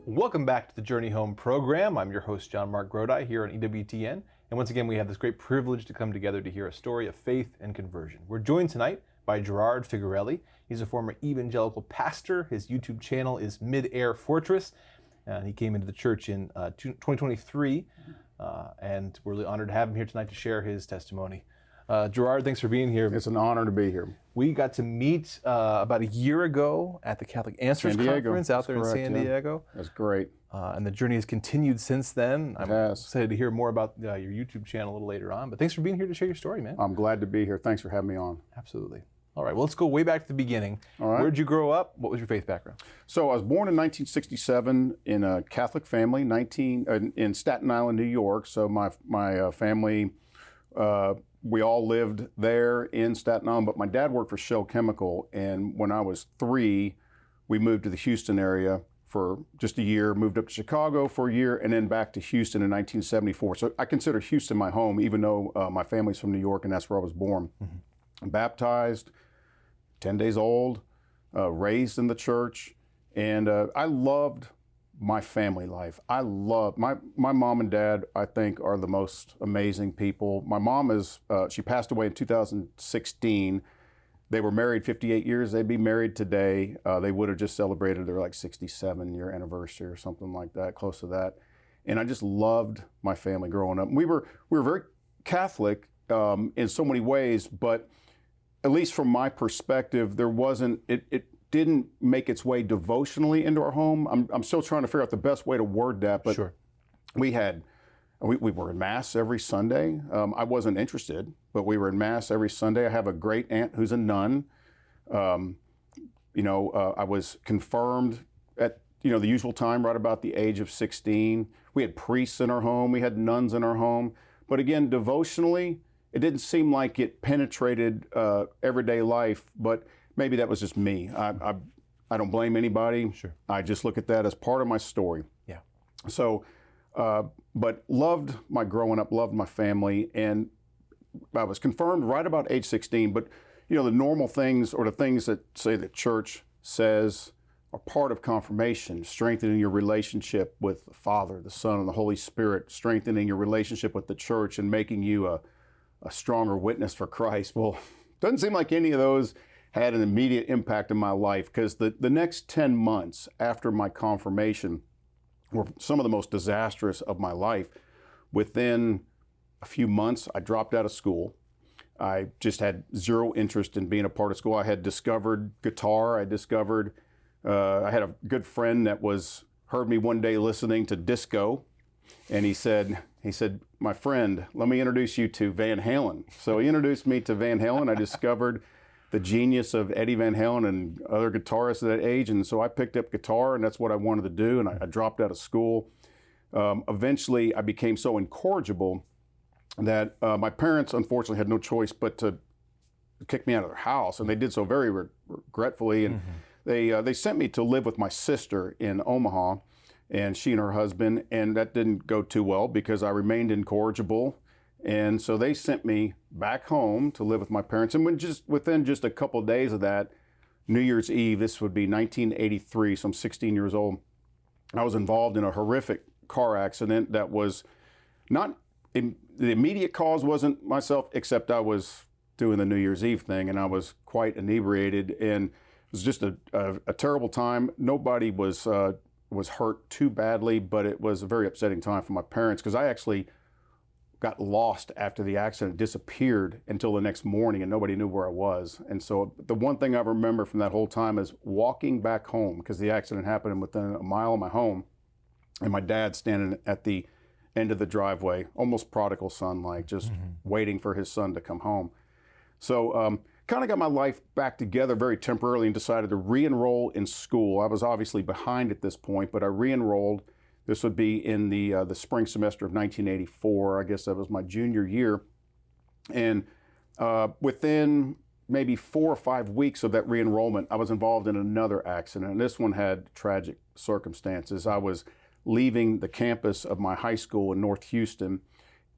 Welcome back to the Journey Home program. I'm your host, John Mark Grodi, here on EWTN. And once again, we have this great privilege to come together to hear a story of faith and conversion. We're joined tonight by Gerard Figurelli. He's a former evangelical pastor. His YouTube channel is Mid-Air Fortress. He came into the church in 2023, and we're really honored to have him here tonight to share his testimony. Gerard, thanks for being here. It's an honor to be here. We got to meet about a year ago at the Catholic Answers Conference out there in San Diego. That's great. And the journey has continued since then. I'm excited to hear more about your YouTube channel a little later on. But thanks for being here to share your story, man. I'm glad to be here. Thanks for having me on. Absolutely. All right, well, let's go way back to the beginning. All right. Where did you grow up? What was your faith background? So I was born in 1967 in a Catholic family, in Staten Island, New York. So my family, we all lived there in Staten Island, but my dad worked for Shell Chemical, and when I was 3, we moved to the Houston area for just a year, moved up to Chicago for a year, and then back to Houston in 1974. So I consider Houston my home, even though my family's from New York, and that's where I was born. Mm-hmm. Baptized, 10 days old, raised in the church, and I loved my family life. I love my mom and dad, I think, are the most amazing people. My mom she passed away in 2016. They were married 58 years. They'd be married today. They would have just celebrated their 67-year anniversary or something like that, close to that. And I just loved my family growing up. We were very Catholic in so many ways, but at least from my perspective, there wasn't, it didn't make its way devotionally into our home. I'm still trying to figure out the best way to word that, but sure. we were in Mass every Sunday. I wasn't interested, but we were in Mass every Sunday. I have a great aunt who's a nun. I was confirmed at the usual time, right about the age of 16. We had priests in our home. We had nuns in our home. But again, devotionally, it didn't seem like it penetrated everyday life, but maybe that was just me. I don't blame anybody. Sure. I just look at that as part of my story. Yeah. So, but loved my growing up, loved my family, and I was confirmed right about age 16. But the normal things, or the things that say the church says, are part of confirmation: strengthening your relationship with the Father, the Son, and the Holy Spirit, strengthening your relationship with the church, and making you a stronger witness for Christ. Well, doesn't seem like any of those had an immediate impact in my life, because the next 10 months after my confirmation were some of the most disastrous of my life. Within a few months, I dropped out of school. I just had zero interest in being a part of school. I had discovered guitar. I had a good friend that heard me one day listening to disco, and he said, "My friend, let me introduce you to Van Halen." So he introduced me to Van Halen. I discovered the genius of Eddie Van Halen and other guitarists at that age. And so I picked up guitar, and that's what I wanted to do. And I dropped out of school. Eventually, I became so incorrigible that my parents, unfortunately, had no choice but to kick me out of their house. And they did so very regretfully. And they sent me to live with my sister in Omaha, and she and her husband. And that didn't go too well, because I remained incorrigible. And so they sent me back home to live with my parents. And within just a couple of days of that, New Year's Eve, this would be 1983, so I'm 16 years old, I was involved in a horrific car accident that was not, the immediate cause wasn't myself, except I was doing the New Year's Eve thing, and I was quite inebriated, and it was just a terrible time. Nobody was hurt too badly, but it was a very upsetting time for my parents, because I actually got lost after the accident, disappeared until the next morning, and nobody knew where I was. And so the one thing I remember from that whole time is walking back home, because the accident happened within a mile of my home, and my dad standing at the end of the driveway, almost prodigal son-like, just waiting for his son to come home. So kind of got my life back together very temporarily, and decided to re-enroll in school. I was obviously behind at this point, but I re-enrolled. This would be in the spring semester of 1984. I guess that was my junior year. And within maybe 4 or 5 weeks of that re-enrollment, I was involved in another accident. And this one had tragic circumstances. I was leaving the campus of my high school in North Houston,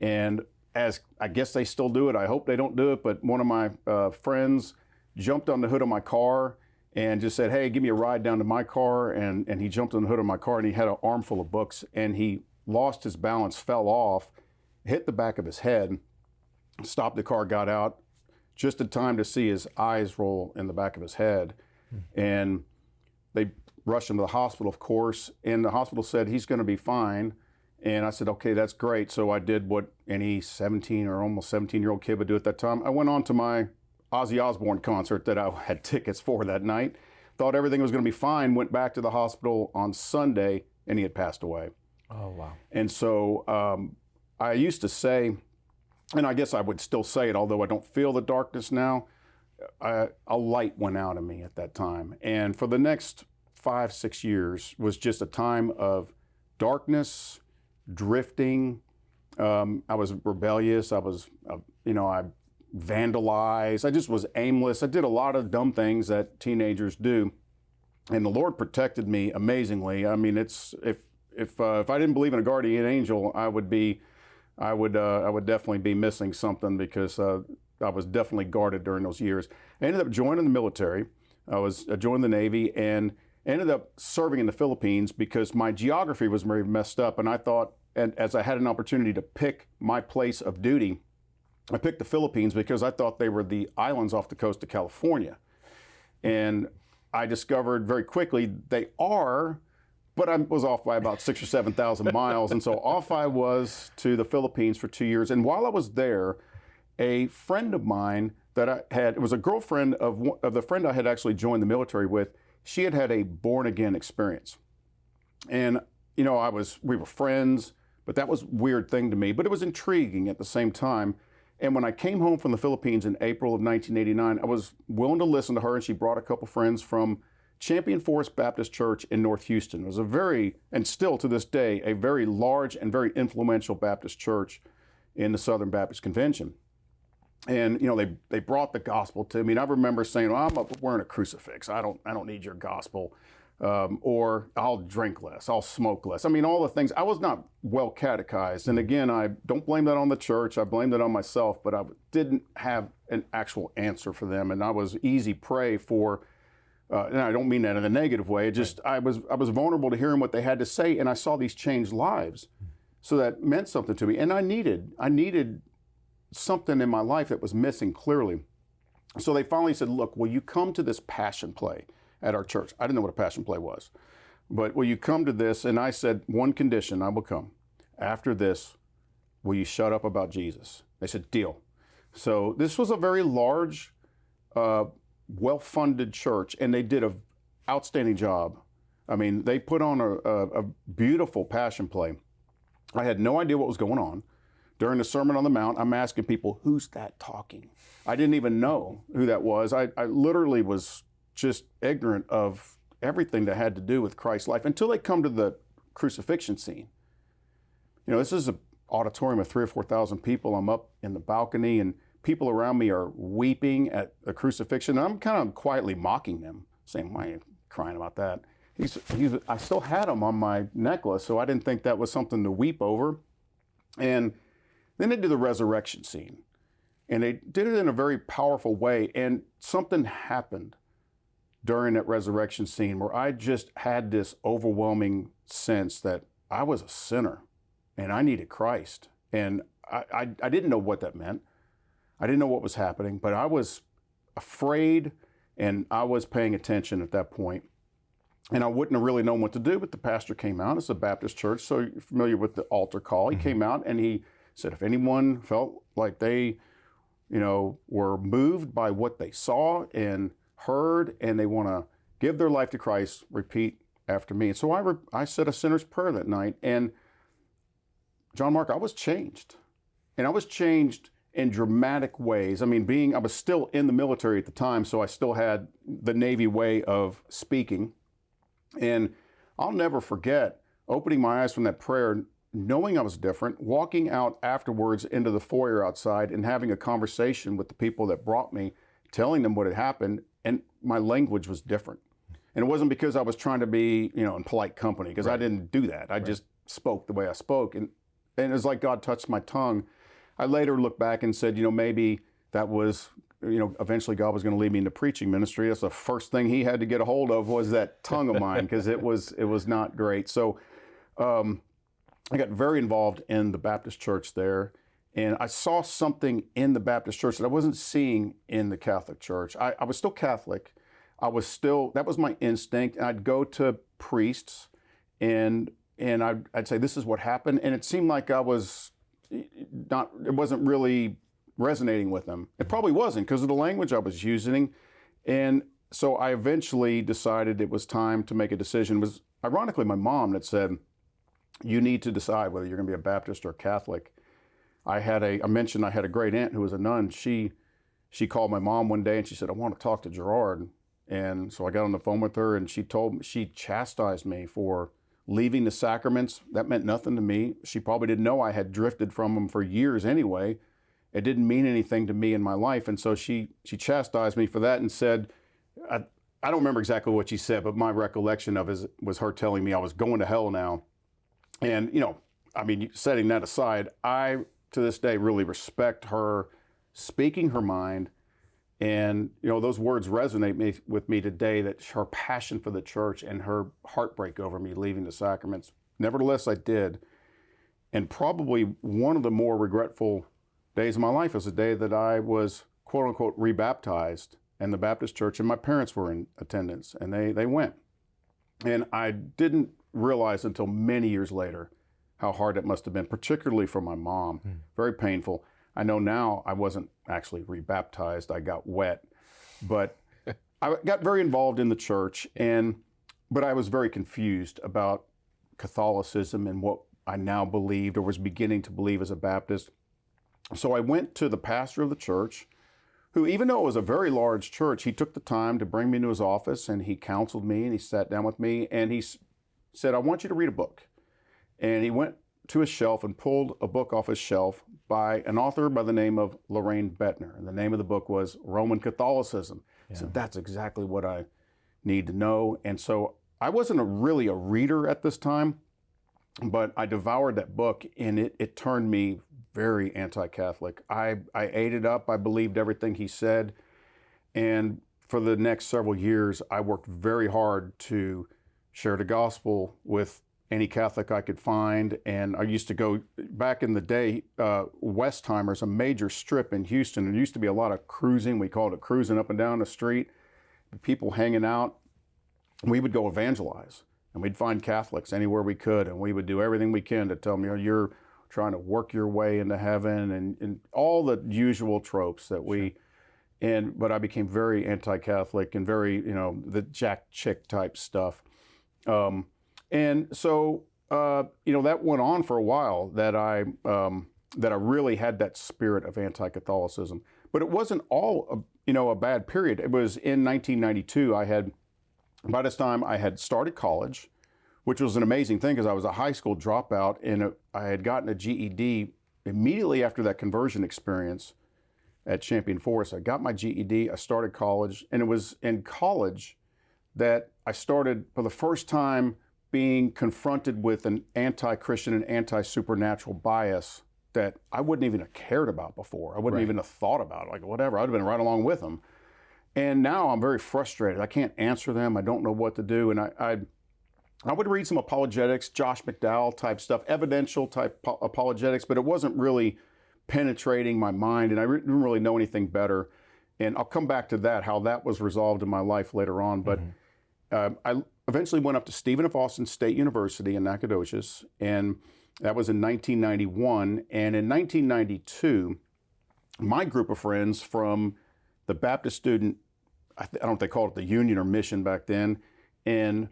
and as I guess they still do it, I hope they don't do it, but one of my friends jumped on the hood of my car and just said, hey, give me a ride down to my car. And he jumped on the hood of my car, and he had an armful of books, and he lost his balance, fell off, hit the back of his head, stopped the car, got out, just in time to see his eyes roll in the back of his head. And they rushed him to the hospital, of course, and the hospital said he's going to be fine. And I said, okay, that's great. So I did what any 17 or almost 17-year-old kid would do at that time. I went on to my Ozzy Osbourne concert that I had tickets for that night, thought everything was going to be fine, went back to the hospital on Sunday, and he had passed away. Oh, wow. And so I used to say, and I guess I would still say it, although I don't feel the darkness now, a light went out of me at that time. And for the next 5-6 years was just a time of darkness, drifting. I was rebellious. I was, I vandalized. I just was aimless. I did a lot of dumb things that teenagers do. And the Lord protected me amazingly. I mean, if I didn't believe in a guardian angel, I would definitely be missing something, because I was definitely guarded during those years. I ended up joining the military. I joined the Navy and ended up serving in the Philippines because my geography was very messed up. And I thought, and as I had an opportunity to pick my place of duty, I picked the Philippines because I thought they were the islands off the coast of California. And I discovered very quickly they are, but I was off by about 6,000 or 7,000 miles. And so off I was to the Philippines for 2 years. And while I was there, a friend of mine that I had, it was a girlfriend of the friend I had actually joined the military with. She had had a born again experience. And, we were friends, but that was a weird thing to me, but it was intriguing at the same time. And when I came home from the Philippines in April of 1989, I was willing to listen to her, and she brought a couple friends from Champion Forest Baptist Church in North Houston. It was a very, and still to this day, a very large and very influential Baptist church in the Southern Baptist Convention. And they brought the gospel to me, and I remember saying, well, I'm wearing a crucifix. I don't need your gospel, or I'll drink less, I'll smoke less. I mean, all the things. I was not well catechized, and again, I don't blame that on the church. I blame that on myself. But I didn't have an actual answer for them, and I was easy prey for. And I don't mean that in a negative way. It just I was vulnerable to hearing what they had to say, and I saw these changed lives, so that meant something to me. And I needed something in my life that was missing clearly. So they finally said, look, will you come to this passion play at our church? I didn't know what a passion play was, but will you come to this? And I said, one condition, I will come. After this, will you shut up about Jesus? They said, deal. So this was a very large, well-funded church, and they did an outstanding job. I mean, they put on a beautiful passion play. I had no idea what was going on. During the Sermon on the Mount, I'm asking people, who's that talking? I didn't even know who that was. I literally was just ignorant of everything that had to do with Christ's life until they come to the crucifixion scene. This is an auditorium of 3,000 or 4,000 people. I'm up in the balcony, and people around me are weeping at the crucifixion. I'm kind of quietly mocking them, saying, why are you crying about that? I still had him on my necklace, so I didn't think that was something to weep over. And then they did the resurrection scene, and they did it in a very powerful way. And something happened during that resurrection scene where I just had this overwhelming sense that I was a sinner and I needed Christ. And I didn't know what that meant. I didn't know what was happening, but I was afraid, and I was paying attention at that point. And I wouldn't have really known what to do, but the pastor came out. It's a Baptist church, so you're familiar with the altar call. He came out and he said, if anyone felt like they, were moved by what they saw and heard, and they want to give their life to Christ, repeat after me. And so I said a sinner's prayer that night. And John Mark, I was changed. And I was changed in dramatic ways. I mean, I was still in the military at the time, so I still had the Navy way of speaking. And I'll never forget opening my eyes from that prayer, knowing I was different, walking out afterwards into the foyer outside and having a conversation with the people that brought me, telling them what had happened, and my language was different. And it wasn't because I was trying to be, in polite company, because I didn't do that. I just spoke the way I spoke. And it was like God touched my tongue. I later looked back and said, maybe that was eventually God was going to lead me into preaching ministry. That's the first thing he had to get a hold of was that tongue of mine, because it was not great. So I got very involved in the Baptist church there, and I saw something in the Baptist church that I wasn't seeing in the Catholic church. I was still Catholic. That was my instinct. And I'd go to priests and I'd say, this is what happened. And it seemed like it wasn't really resonating with them. It probably wasn't, because of the language I was using. And so I eventually decided it was time to make a decision. It was ironically my mom that said, you need to decide whether you're going to be a Baptist or a Catholic. I mentioned I had a great aunt who was a nun. She called my mom one day and she said, I want to talk to Gerard. And so I got on the phone with her, and she chastised me for leaving the sacraments. That meant nothing to me. She probably didn't know I had drifted from them for years anyway. It didn't mean anything to me in my life. And so she chastised me for that and said, I don't remember exactly what she said, but my recollection of it was her telling me I was going to hell now. And, setting that aside, I, to this day, really respect her speaking her mind. And, those words resonate with me today, that her passion for the church and her heartbreak over me leaving the sacraments. Nevertheless, I did. And probably one of the more regretful days of my life was the day that I was, quote unquote, rebaptized in the Baptist church, and my parents were in attendance, and they went. And I didn't realize until many years later how hard it must have been, particularly for my mom. Very painful. I know now I wasn't actually rebaptized, I got wet, but I got very involved in the church, but I was very confused about Catholicism and what I now believed or was beginning to believe as a Baptist. So I went to the pastor of the church, who, even though it was a very large church, he took the time to bring me into his office, and he counseled me, and he sat down with me, and he said, I want you to read a book. And he went to his shelf and pulled a book off his shelf by an author by the name of Lorraine Bettner. And the name of the book was Roman Catholicism. Yeah. So that's exactly what I need to know. And so I wasn't really a reader at this time, but I devoured that book, and it turned me very anti-Catholic. I ate it up. I believed everything he said. And for the next several years, I worked very hard to share the gospel with any Catholic I could find. And I used to go, back in the day, Westheimer's a major strip in Houston. There used to be a lot of cruising. We called it cruising up and down the street, people hanging out. We would go evangelize, and we'd find Catholics anywhere we could, and we would do everything we can to tell them, you're trying to work your way into heaven, and all the usual tropes that we, but I became very anti-Catholic and very, the jack chick type stuff. And so, that went on for a while, that I really had that spirit of anti-Catholicism. But it wasn't all, a bad period. It was in 1992, by this time I had started college, which was an amazing thing, because I was a high school dropout, and I had gotten a GED immediately after that conversion experience at Champion Forest. I got my GED, I started college, and it was in college that I started, for the first time, being confronted with an anti-Christian and anti-supernatural bias that I wouldn't even have cared about before. I wouldn't even have thought about it, like whatever. I'd have been right along with them. And now I'm very frustrated. I can't answer them. I don't know what to do. And I would read some apologetics, Josh McDowell type stuff, evidential type apologetics, but it wasn't really penetrating my mind, and I didn't really know anything better. And I'll come back to that, how that was resolved in my life later on. But I eventually went up to Stephen F. Austin State University in Nacogdoches, and that was in 1991. And in 1992, my group of friends from the Baptist student, I don't know if they called it the Union or Mission back then, and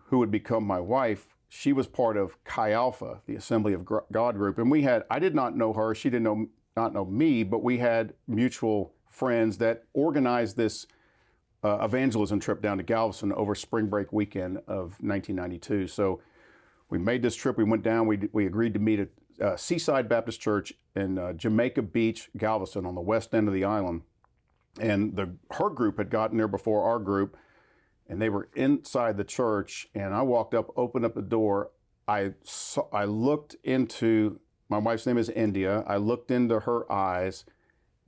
who would become my wife, she was part of Chi Alpha, the Assembly of God group. And I did not know her, she did not know me, but we had mutual friends that organized this evangelism trip down to Galveston over spring break weekend of 1992. So we made this trip, we went down, we agreed to meet at Seaside Baptist Church in Jamaica Beach, Galveston, on the west end of the island. And her group had gotten there before our group, and they were inside the church, and I walked up, opened up the door. I looked into, my wife's name is India, I looked into her eyes,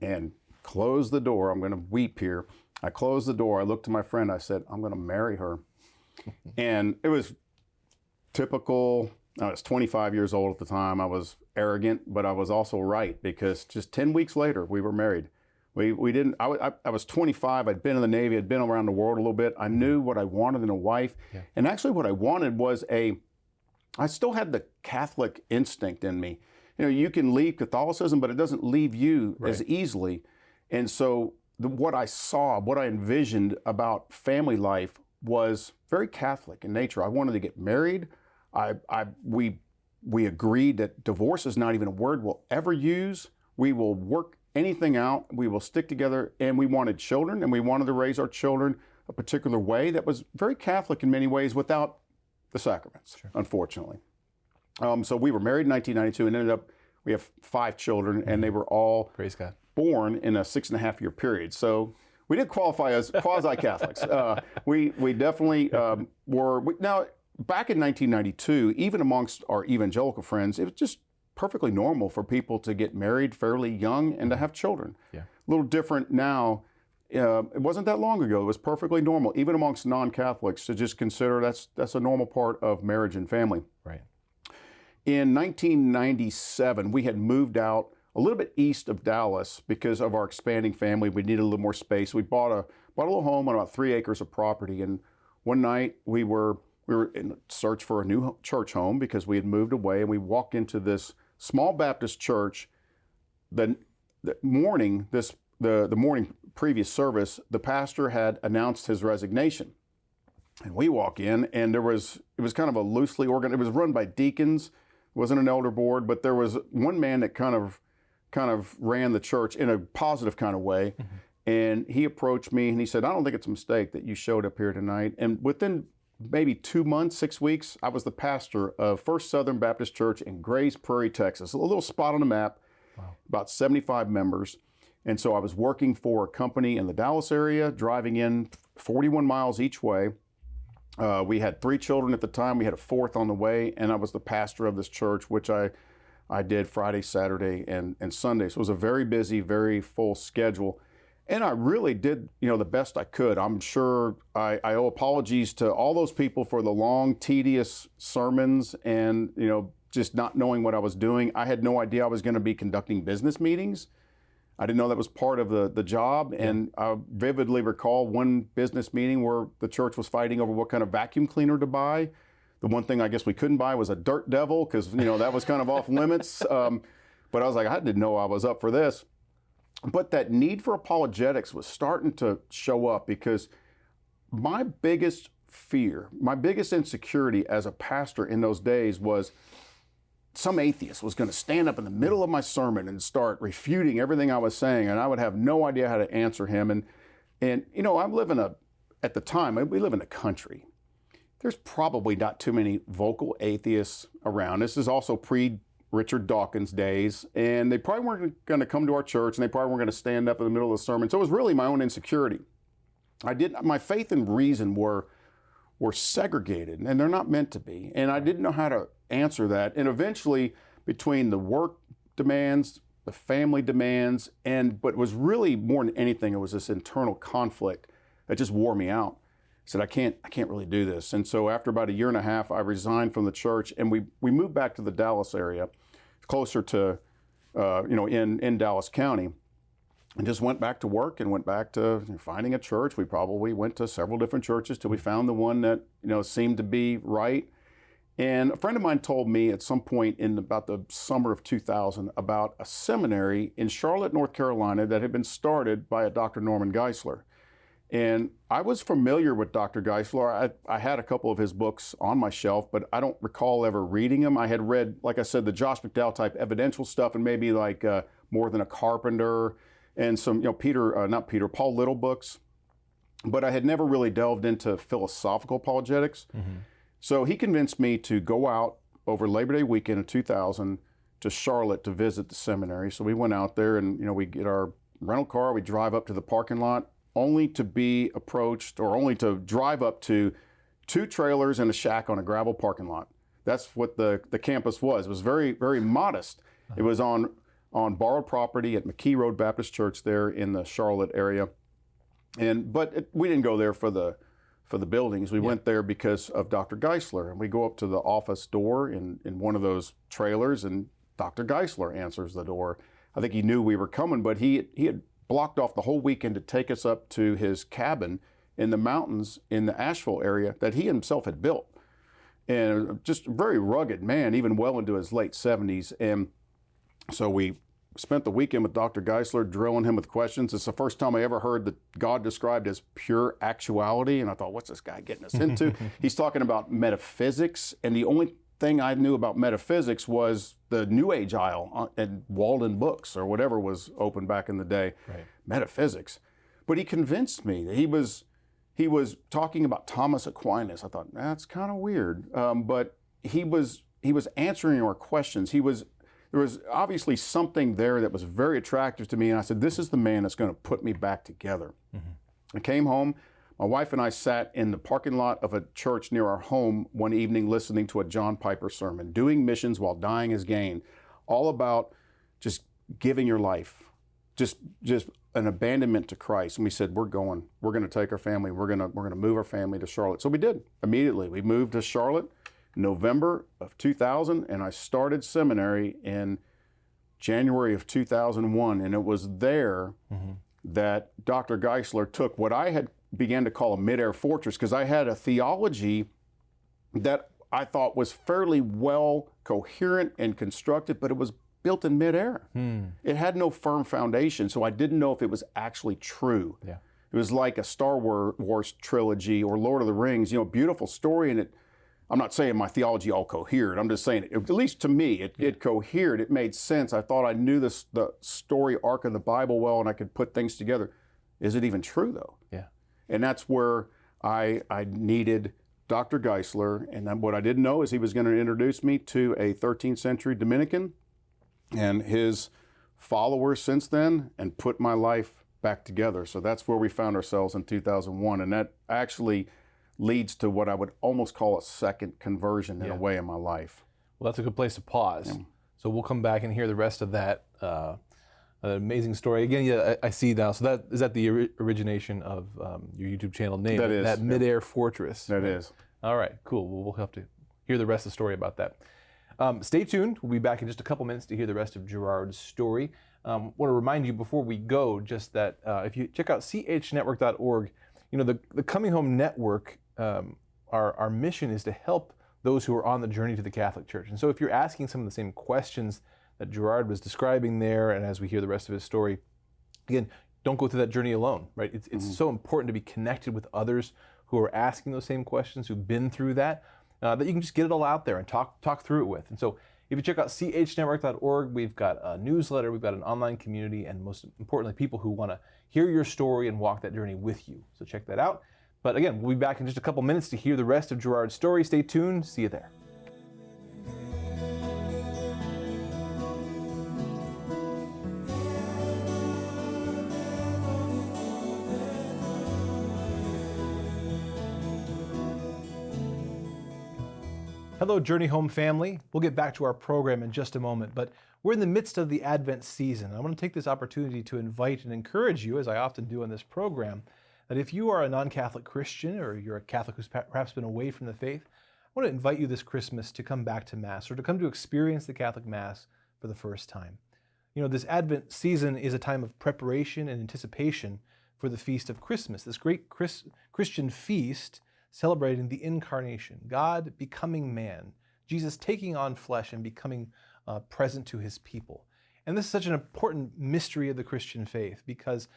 and closed the door. I'm going to weep here. I closed the door. I looked to my friend. I said, I'm going to marry her. And it was typical. I was 25 years old at the time. I was arrogant, but I was also right, because just 10 weeks later, we were married. We didn't, I was 25. I'd been in the Navy. I'd been around the world a little bit. I knew what I wanted in a wife. Yeah. And actually what I wanted was I still had the Catholic instinct in me. You know, you can leave Catholicism, but it doesn't leave you as easily. And so what I saw, what I envisioned about family life was very Catholic in nature. I wanted to get married. We agreed that divorce is not even a word we'll ever use. We will work anything out. We will stick together, and we wanted children, and we wanted to raise our children a particular way that was very Catholic in many ways without the sacraments, unfortunately. So we were married in 1992 and ended up, we have 5 children, and they were all Praise God. Born in a 6.5-year period. So we did qualify as quasi-Catholics. We definitely were. Now, back in 1992, even amongst our evangelical friends, it was just perfectly normal for people to get married fairly young and to have children. Yeah. A little different now. It wasn't that long ago. It was perfectly normal, even amongst non-Catholics, to just consider that's a normal part of marriage and family. Right. In 1997, we had moved out a little bit east of Dallas because of our expanding family. We needed a little more space. We bought a little home on about 3 acres of property, and one night we were in search for a new church home because we had moved away, and we walked into this small Baptist church. The morning previous service, the pastor had announced his resignation, and we walk in, and it was kind of a loosely organized. It was run by deacons. It wasn't an elder board, but there was one man that kind of ran the church in a positive kind of way. Mm-hmm. And he approached me and he said, I don't think it's a mistake that you showed up here tonight. And within maybe 2 months, 6 weeks, I was the pastor of First Southern Baptist Church in Grays Prairie, Texas, a little spot on the map, about 75 members. And so I was working for a company in the Dallas area, driving in 41 miles each way. We had 3 children at the time. We had a 4th on the way, and I was the pastor of this church, which I did Friday, Saturday, and Sunday. So it was a very busy, very full schedule. And I really did, the best I could. I'm sure I owe apologies to all those people for the long, tedious sermons and, just not knowing what I was doing. I had no idea I was going to be conducting business meetings. I didn't know that was part of the job. Yeah. And I vividly recall one business meeting where the church was fighting over what kind of vacuum cleaner to buy. The one thing I guess we couldn't buy was a dirt devil because, that was kind of off limits. But I was like, I didn't know I was up for this. But that need for apologetics was starting to show up because my biggest fear, my biggest insecurity as a pastor in those days was some atheist was going to stand up in the middle of my sermon and start refuting everything I was saying, and I would have no idea how to answer him. And at the time, we live in a country. There's probably not too many vocal atheists around. This is also pre-Richard Dawkins days, and they probably weren't going to come to our church, and they probably weren't going to stand up in the middle of the sermon. So it was really my own insecurity. My faith and reason were segregated, and they're not meant to be. And I didn't know how to answer that. And eventually, between the work demands, the family demands, but was really more than anything, it was this internal conflict that just wore me out. I said, I can't really do this. And so after about 1.5 years, I resigned from the church, and we moved back to the Dallas area, closer to, in Dallas County, and just went back to work and went back to finding a church. We probably went to several different churches till we found the one that, seemed to be right. And a friend of mine told me at some point in about the summer of 2000 about a seminary in Charlotte, North Carolina that had been started by a Dr. Norman Geisler. And I was familiar with Dr. Geisler. I had a couple of his books on my shelf, but I don't recall ever reading them. I had read, like I said, the Josh McDowell type evidential stuff and maybe like More Than a Carpenter and some, Paul Little books. But I had never really delved into philosophical apologetics. Mm-hmm. So he convinced me to go out over Labor Day weekend of 2000 to Charlotte to visit the seminary. So we went out there and, we get our rental car, we drive up to the parking lot, only to be approached or only to drive up to 2 trailers and a shack on a gravel parking lot. That's what the campus was. It was very, very modest. Uh-huh. It was on on borrowed property at McKee Road Baptist Church there in the Charlotte area. But we didn't go there for the buildings. We went there because of Dr. Geisler. And we go up to the office door in one of those trailers, and Dr. Geisler answers the door. I think he knew we were coming, but he had blocked off the whole weekend to take us up to his cabin in the mountains in the Asheville area that he himself had built. And just a very rugged man, even well into his late 70s. And so we spent the weekend with Dr. Geisler, drilling him with questions. It's the first time I ever heard that God described as pure actuality. And I thought, what's this guy getting us into? He's talking about metaphysics. And the only thing I knew about metaphysics was the New Age aisle at Walden Books or whatever was open back in the day. Right. Metaphysics. But he convinced me that he was talking about Thomas Aquinas. I thought, that's kind of weird. But he was answering our questions. There was obviously something there that was very attractive to me. And I said, this is the man that's going to put me back together. I came home. My wife and I sat in the parking lot of a church near our home one evening listening to a John Piper sermon, Doing Missions While Dying is Gain, all about just giving your life, just an abandonment to Christ. And we said, we're going to take our family, we're going to move our family to Charlotte. So we did immediately. We moved to Charlotte November of 2000, and I started seminary in January of 2001. And it was there that Dr. Geisler took what I began to call a mid-air fortress, because I had a theology that I thought was fairly well coherent and constructed, but it was built in midair. It had no firm foundation, so I didn't know if it was actually true. Yeah. It was like a Star Wars trilogy or Lord of the Rings, beautiful story, and I'm not saying my theology all cohered. I'm just saying, at least to me, it cohered. It made sense. I thought I knew the story arc of the Bible well, and I could put things together. Is it even true, though? Yeah. And that's where I needed Dr. Geisler, and what I didn't know is he was going to introduce me to a 13th century Dominican and his followers since then, and put my life back together. So that's where we found ourselves in 2001, and that actually leads to what I would almost call a second conversion in a way in my life. Well, that's a good place to pause. Yeah. So we'll come back and hear the rest of that amazing story. Again, I see now. So is that the origination of your YouTube channel name? That is. That Mid-Air Fortress. That is. All right, cool. Well, we'll have to hear the rest of the story about that. Stay tuned. We'll be back in just a couple minutes to hear the rest of Gerard's story. I want to remind you before we go just that if you check out chnetwork.org, the Coming Home Network, our mission is to help those who are on the journey to the Catholic Church. And so if you're asking some of the same questions that Gerard was describing there, and as we hear the rest of his story, again, don't go through that journey alone, right? It's so important to be connected with others who are asking those same questions, who've been through that you can just get it all out there and talk through it with. And so if you check out chnetwork.org, we've got a newsletter, we've got an online community, and most importantly, people who want to hear your story and walk that journey with you. So check that out. But again, we'll be back in just a couple minutes to hear the rest of Gerard's story. Stay tuned. See you there. Hello, Journey Home family. We'll get back to our program in just a moment, but we're in the midst of the Advent season. I want to take this opportunity to invite and encourage you, as I often do on this program, that if you are a non-Catholic Christian or you're a Catholic who's perhaps been away from the faith, I want to invite you this Christmas to come back to Mass or to come to experience the Catholic Mass for the first time. This Advent season is a time of preparation and anticipation for the feast of Christmas, this great Christian feast celebrating the incarnation, God becoming man, Jesus taking on flesh and becoming present to his people. And this is such an important mystery of the Christian faith because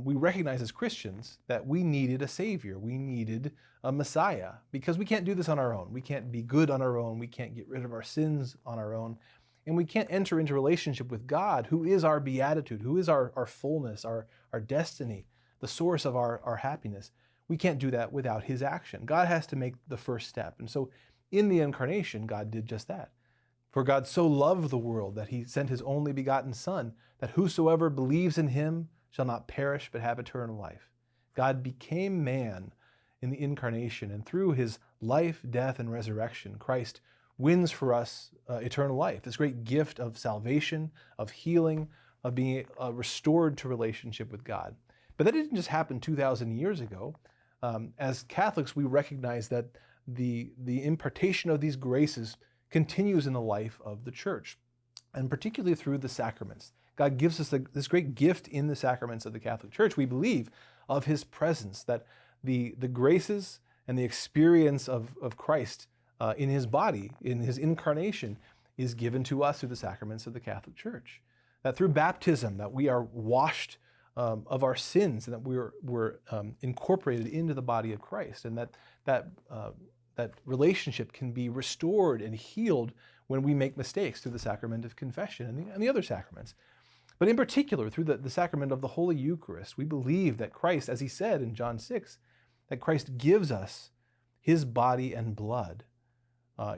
we recognize as Christians that we needed a Savior. We needed a Messiah because we can't do this on our own. We can't be good on our own. We can't get rid of our sins on our own. And we can't enter into relationship with God, who is our beatitude, who is our fullness, our destiny, the source of our happiness. We can't do that without his action. God has to make the first step. And so in the incarnation, God did just that. For God so loved the world that he sent his only begotten Son, that whosoever believes in him shall not perish but have eternal life. God became man in the incarnation, and through his life, death, and resurrection, Christ wins for us eternal life, this great gift of salvation, of healing, of being restored to relationship with God. But that didn't just happen 2,000 years ago. As Catholics, we recognize that the impartation of these graces continues in the life of the church, and particularly through the sacraments. God gives us this great gift in the sacraments of the Catholic Church. We believe of his presence, that the graces and the experience of Christ in his body, in his incarnation, is given to us through the sacraments of the Catholic Church. That through baptism, that we are washed of our sins, and that we're incorporated into the body of Christ, and that relationship can be restored and healed when we make mistakes through the sacrament of confession and the other sacraments. But in particular, through the sacrament of the Holy Eucharist, we believe that Christ, as he said in John 6, that Christ gives us his body and blood.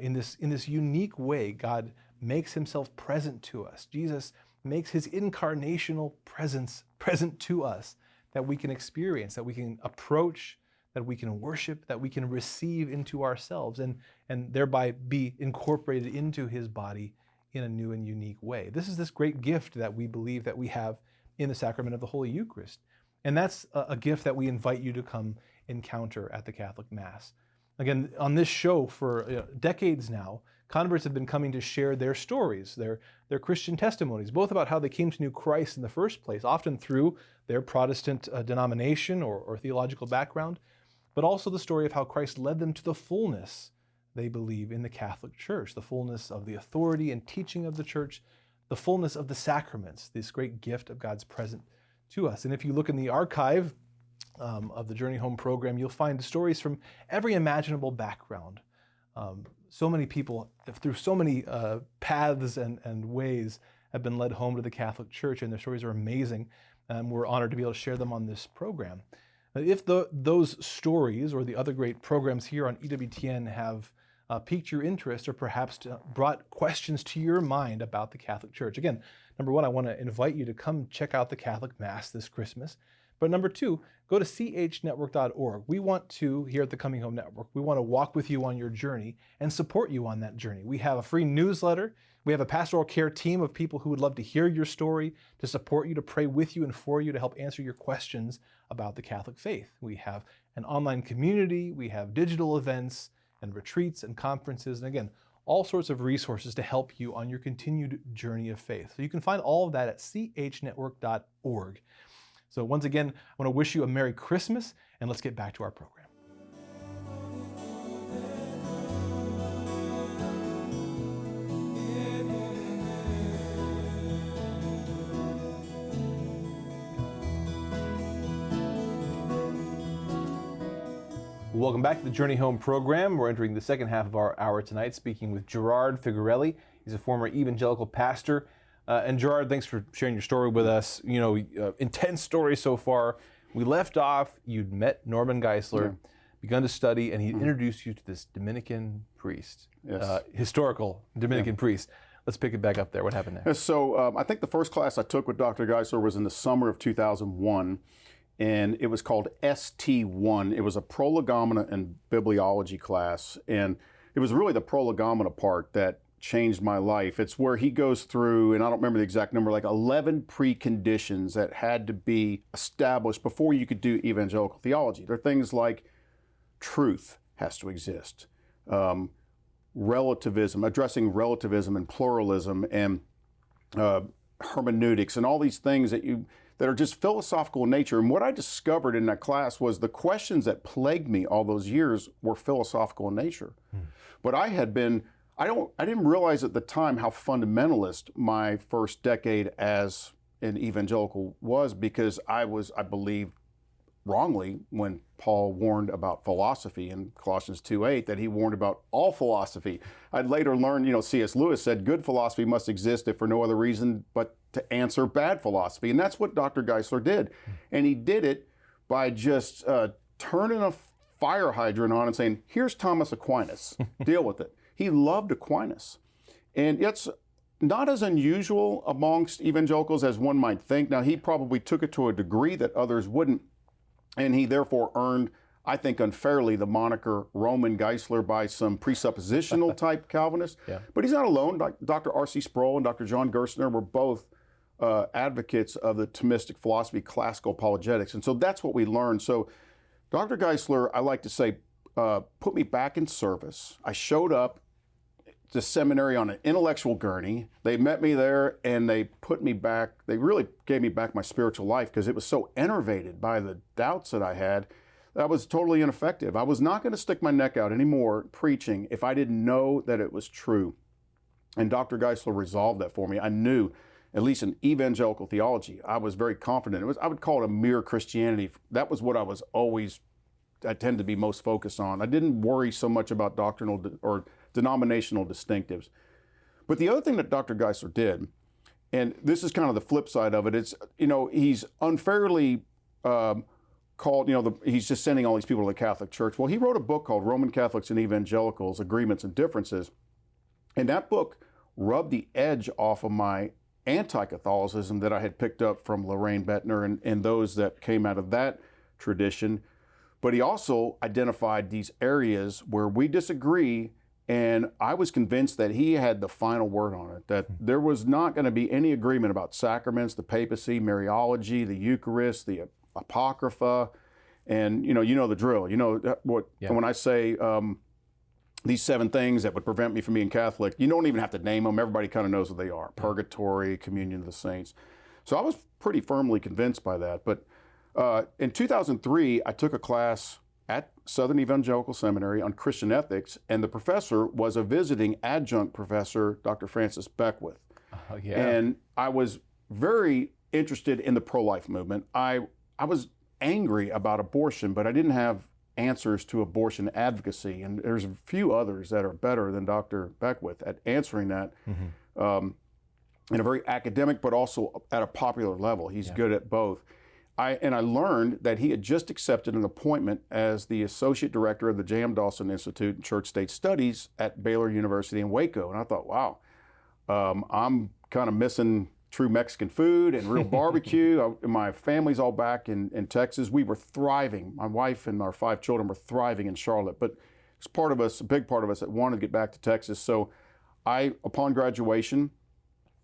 In this unique way, God makes himself present to us. Jesus makes his incarnational presence present to us, that we can experience, that we can approach, that we can worship, that we can receive into ourselves, and thereby be incorporated into his body in a new and unique way. This is this great gift that we believe that we have in the sacrament of the Holy Eucharist. And that's a gift that we invite you to come encounter at the Catholic Mass. Again, on this show for decades now, converts have been coming to share their stories, their Christian testimonies, both about how they came to know Christ in the first place, often through their Protestant denomination or theological background, but also the story of how Christ led them to the fullness they believe in the Catholic Church, the fullness of the authority and teaching of the Church, the fullness of the sacraments, this great gift of God's presence to us. And if you look in the archive of the Journey Home program, you'll find stories from every imaginable background. So many people, through so many paths and ways, have been led home to the Catholic Church, and their stories are amazing, and we're honored to be able to share them on this program. If those stories or the other great programs here on EWTN have piqued your interest, or perhaps brought questions to your mind about the Catholic Church, again, number one, I want to invite you to come check out the Catholic Mass this Christmas. But number two, go to chnetwork.org. We want to, here at the Coming Home Network, we want to walk with you on your journey and support you on that journey. We have a free newsletter. We have a pastoral care team of people who would love to hear your story, to support you, to pray with you and for you, to help answer your questions about the Catholic faith. We have an online community. We have digital events and retreats and conferences. And again, all sorts of resources to help you on your continued journey of faith. So you can find all of that at chnetwork.org. So once again, I want to wish you a Merry Christmas, and let's get back to our program. Welcome back to the Journey Home program. We're entering the second half of our hour tonight, speaking with Gerard Figurelli. He's a former evangelical pastor. And Gerard, thanks for sharing your story with us. Intense story so far. We left off, you'd met Norman Geisler, begun to study, and he introduced you to this Dominican priest, historical Dominican priest. Let's pick it back up there. What happened there? So I think the first class I took with Dr. Geisler was in the summer of 2001, and it was called ST1. It was a prolegomena and bibliology class, and it was really the prolegomena part that changed my life. It's where he goes through, and I don't remember the exact number, like 11 preconditions that had to be established before you could do evangelical theology. There are things like truth has to exist, relativism, addressing relativism and pluralism, and hermeneutics, and all these things that are just philosophical in nature. And what I discovered in that class was the questions that plagued me all those years were philosophical in nature. But I didn't realize at the time how fundamentalist my first decade as an evangelical was, because I believed wrongly when Paul warned about philosophy in Colossians 2:8, that he warned about all philosophy. I'd later learned, C.S. Lewis said good philosophy must exist if for no other reason but to answer bad philosophy. And that's what Dr. Geisler did. And he did it by just turning a fire hydrant on and saying, here's Thomas Aquinas, deal with it. He loved Aquinas. And it's not as unusual amongst evangelicals as one might think. Now, he probably took it to a degree that others wouldn't, and he therefore earned I think unfairly, the moniker Roman Geisler by some presuppositional type Calvinists. Yeah. But he's not alone. Dr. R.C. Sproul and Dr. John Gerstner were both advocates of the Thomistic philosophy, classical apologetics. And so that's what we learned. So Dr. Geisler, I like to say, put me back in service. I showed up to seminary on an intellectual gurney. They met me there and they put me back. They really gave me back my spiritual life because it was so enervated by the doubts that I had. That was totally ineffective. I was not going to stick my neck out anymore preaching if I didn't know that it was true. And Dr. Geisler resolved that for me. I knew, at least in evangelical theology, I was very confident. I would call it a mere Christianity. That was what I tend to be most focused on. I didn't worry so much about doctrinal or denominational distinctives. But the other thing that Dr. Geisler did, and this is kind of the flip side of it, it's, he's unfairly called, he's just sending all these people to the Catholic Church. Well, he wrote a book called Roman Catholics and Evangelicals, Agreements and Differences. And that book rubbed the edge off of my anti-Catholicism that I had picked up from Lorraine Bettner and those that came out of that tradition. But he also identified these areas where we disagree, and I was convinced that he had the final word on it, that there was not going to be any agreement about sacraments, the papacy, Mariology, the Eucharist, the Apocrypha, and you know the drill. When I say these 7 things that would prevent me from being Catholic, you don't even have to name them. Everybody kind of knows what they are: purgatory, communion of the saints. So I was pretty firmly convinced by that. But in 2003, I took a class at Southern Evangelical Seminary on Christian ethics, and the professor was a visiting adjunct professor, Dr. Francis Beckwith. Oh, yeah. And I was very interested in the pro-life movement. I was angry about abortion, but I didn't have answers to abortion advocacy. And there's a few others that are better than Dr. Beckwith at answering that in a very academic, but also at a popular level. He's good at both. I learned that he had just accepted an appointment as the Associate Director of the J.M. Dawson Institute in Church State Studies at Baylor University in Waco. And I thought, wow, I'm kind of missing true Mexican food and real barbecue. My family's all back in Texas. We were thriving. My wife and our 5 children were thriving in Charlotte. But there's a big part of us that wanted to get back to Texas. So I, upon graduation,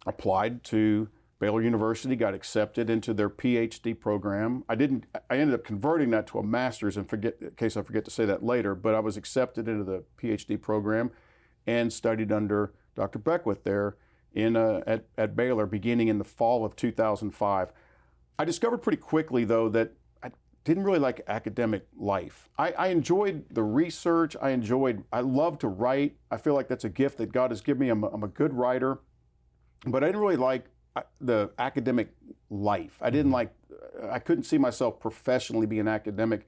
applied to Baylor University, got accepted into their PhD program. I ended up converting that to a master's, in case I forget to say that later, but I was accepted into the PhD program and studied under Dr. Beckwith there at Baylor beginning in the fall of 2005. I discovered pretty quickly, though, that I didn't really like academic life. I enjoyed the research. I love to write. I feel like that's a gift that God has given me. I'm a good writer, but I didn't really like the academic life. I couldn't see myself professionally being an academic.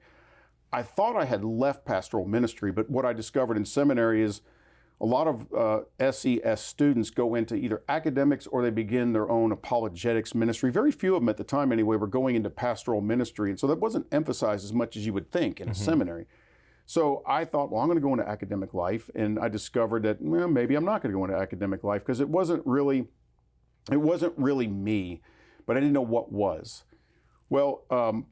I thought I had left pastoral ministry, but what I discovered in seminary is a lot of SES students go into either academics or they begin their own apologetics ministry. Very few of them at the time anyway were going into pastoral ministry, and so that wasn't emphasized as much as you would think in a seminary. So I thought, well, I'm going to go into academic life, and I discovered that maybe I'm not going to go into academic life because it wasn't really me, but I didn't know what was. Well,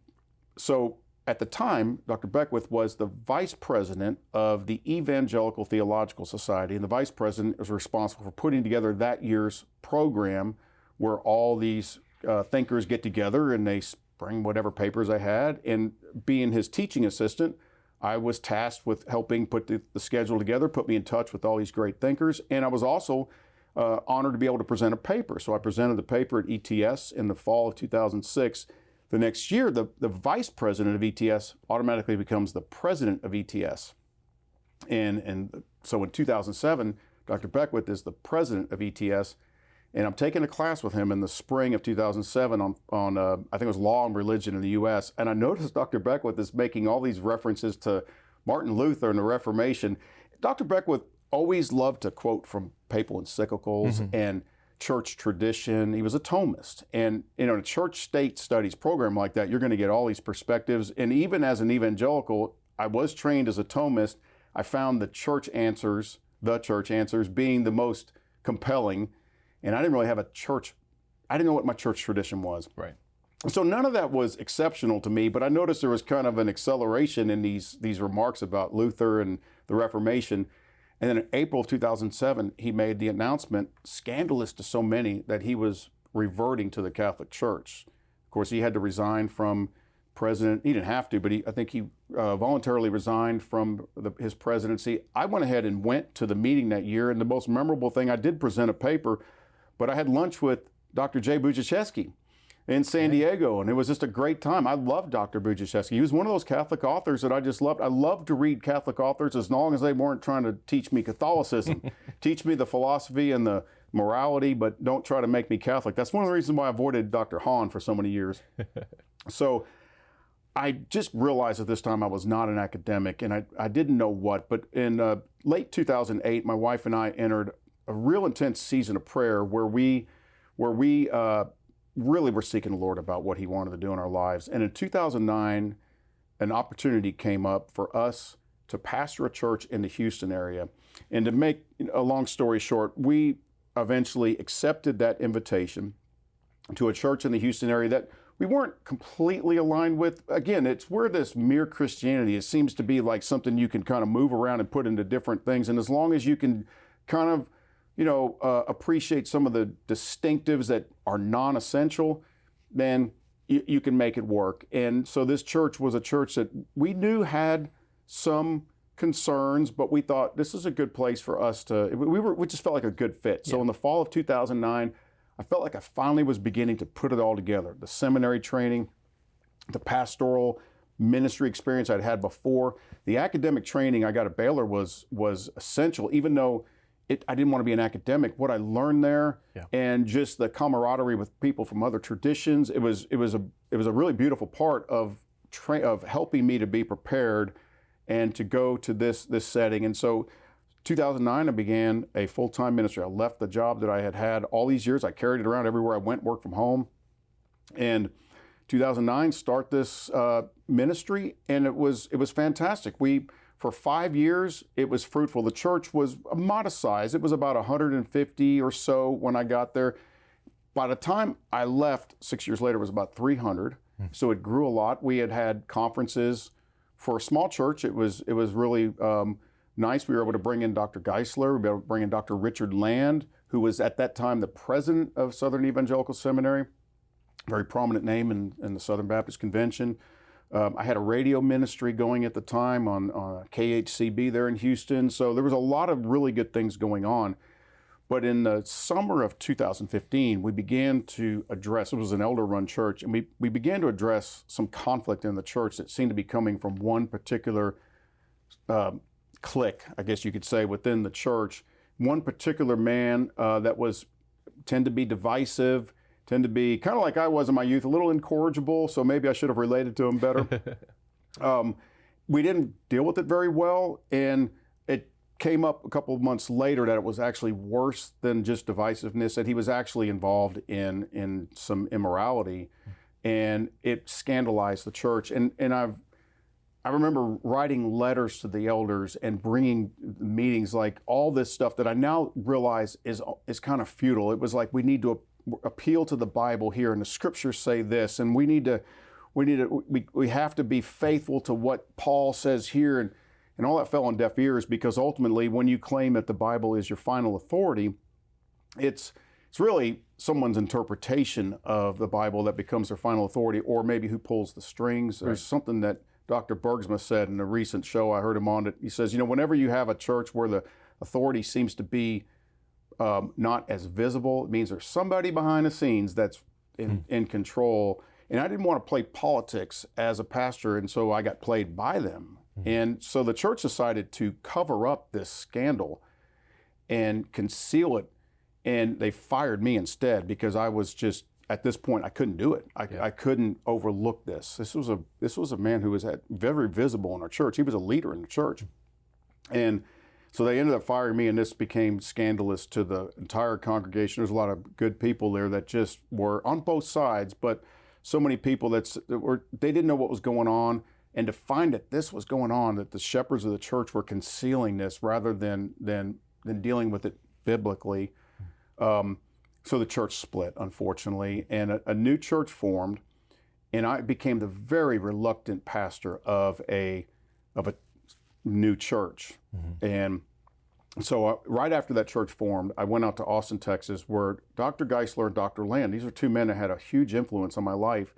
so at the time, Dr. Beckwith was the vice president of the Evangelical Theological Society, and the vice president was responsible for putting together that year's program where all these thinkers get together and they bring whatever papers I had. And being his teaching assistant, I was tasked with helping put the schedule together, put me in touch with all these great thinkers, and I was also honored to be able to present a paper. So I presented the paper at ETS in the fall of 2006. The next year, the vice president of ETS automatically becomes the president of ETS. And so in 2007, Dr. Beckwith is the president of ETS, and I'm taking a class with him in the spring of 2007 on I think it was Law and Religion in the U.S., and I noticed Dr. Beckwith is making all these references to Martin Luther and the Reformation. Dr. Beckwith always loved to quote from papal encyclicals and church tradition. He was a Thomist. And in a church-state studies program like that, you're going to get all these perspectives. And even as an evangelical, I was trained as a Thomist. I found the church answers being the most compelling. And I didn't really have I didn't know what my church tradition was. Right. So none of that was exceptional to me, but I noticed there was kind of an acceleration in these remarks about Luther and the Reformation. And then in April of 2007, he made the announcement, scandalous to so many, that he was reverting to the Catholic Church. Of course, he had to resign from president. He didn't have to, but I think he voluntarily resigned from his presidency. I went ahead and went to the meeting that year, and the most memorable thing, I did present a paper, but I had lunch with Dr. J. Budziszewski in San Diego, and it was just a great time. I loved Dr. Budziszewski. He was one of those Catholic authors that I just loved. I loved to read Catholic authors as long as they weren't trying to teach me Catholicism, teach me the philosophy and the morality, but don't try to make me Catholic. That's one of the reasons why I avoided Dr. Hahn for so many years. So I just realized at this time I was not an academic, and I didn't know what, but in late 2008, my wife and I entered a real intense season of prayer where we really were seeking the Lord about what he wanted to do in our lives. And in 2009, an opportunity came up for us to pastor a church in the Houston area. And to make a long story short, we eventually accepted that invitation to a church in the Houston area that we weren't completely aligned with. Again, we're this mere Christianity. It seems to be like something you can kind of move around and put into different things. And as long as you can kind of appreciate some of the distinctives that are non-essential, then you can make it work. And so this church was a church that we knew had some concerns, but we thought this is a good place for us to, we just felt like a good fit. So in the fall of 2009, I felt like I finally was beginning to put it all together. The seminary training, the pastoral ministry experience I'd had before, the academic training I got at Baylor was essential, even though I didn't want to be an academic. What I learned there, and just the camaraderie with people from other traditions, it was a really beautiful part of helping me to be prepared and to go to this setting. And so 2009, I began a full-time ministry. I left the job that I had had all these years. I carried it around everywhere I went, worked from home. And 2009, start this ministry, and it was fantastic. For 5 years, it was fruitful. The church was a modest size. It was about 150 or so when I got there. By the time I left, 6 years later, it was about 300. So it grew a lot. We had conferences. For a small church, it was really nice. We were able to bring in Dr. Geisler. We were able to bring in Dr. Richard Land, who was at that time the president of Southern Evangelical Seminary, very prominent name in the Southern Baptist Convention. I had a radio ministry going at the time on KHCB there in Houston. So there was a lot of really good things going on. But in the summer of 2015, we began to address, it was an elder-run church, and we began to address some conflict in the church that seemed to be coming from one particular clique, I guess you could say, within the church. One particular man that tend to be divisive, tend to be kind of like I was in my youth, a little incorrigible, so maybe I should have related to him better. We didn't deal with it very well, and it came up a couple of months later that it was actually worse than just divisiveness, that he was actually involved in some immorality, and it scandalized the church. And I remember writing letters to the elders and bringing meetings, like all this stuff that I now realize is kind of futile. It was like, we need to appeal to the Bible here, and the scriptures say this, and we have to be faithful to what Paul says here, and all that fell on deaf ears, because ultimately when you claim that the Bible is your final authority, it's really someone's interpretation of the Bible that becomes their final authority, or maybe who pulls the strings. Right. There's something that Dr. Bergsma said in a recent show I heard him on. He says, whenever you have a church where the authority seems to be not as visible, it means there's somebody behind the scenes that's in control. And I didn't want to play politics as a pastor, and so I got played by them. And so the church decided to cover up this scandal and conceal it, and they fired me instead, because I was just, at this point, I couldn't do it. I couldn't overlook this. This was a man who was very visible in our church. He was a leader in the church. And so they ended up firing me, and this became scandalous to the entire congregation. There's a lot of good people there that just were on both sides, but so many people they didn't know what was going on. And to find that this was going on, that the shepherds of the church were concealing this rather than dealing with it biblically. So the church split, unfortunately, and a new church formed. and I became the very reluctant pastor of a new church. And so right after that church formed, I went out to Austin, Texas, where Dr. Geisler and Dr. Land, these are two men that had a huge influence on my life.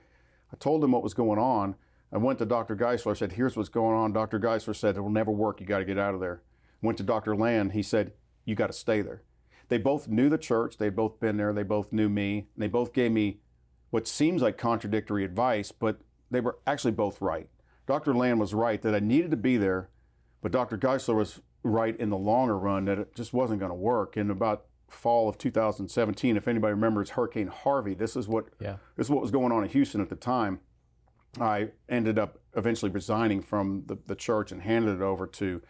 I told them what was going on. I went to Dr. Geisler, I said, here's what's going on. Dr. Geisler said, it will never work, you got to get out of there. Went to Dr. Land, he said, you got to stay there. They both knew the church, they'd both been there, they both knew me, and they both gave me what seems like contradictory advice, but they were actually both right. Dr. Land was right that I needed to be there, but Dr. Geisler was right in the longer run that it just wasn't going to work. In about fall of 2017, if anybody remembers Hurricane Harvey, this is what was going on in Houston at the time. I ended up eventually resigning from the church and handed it over to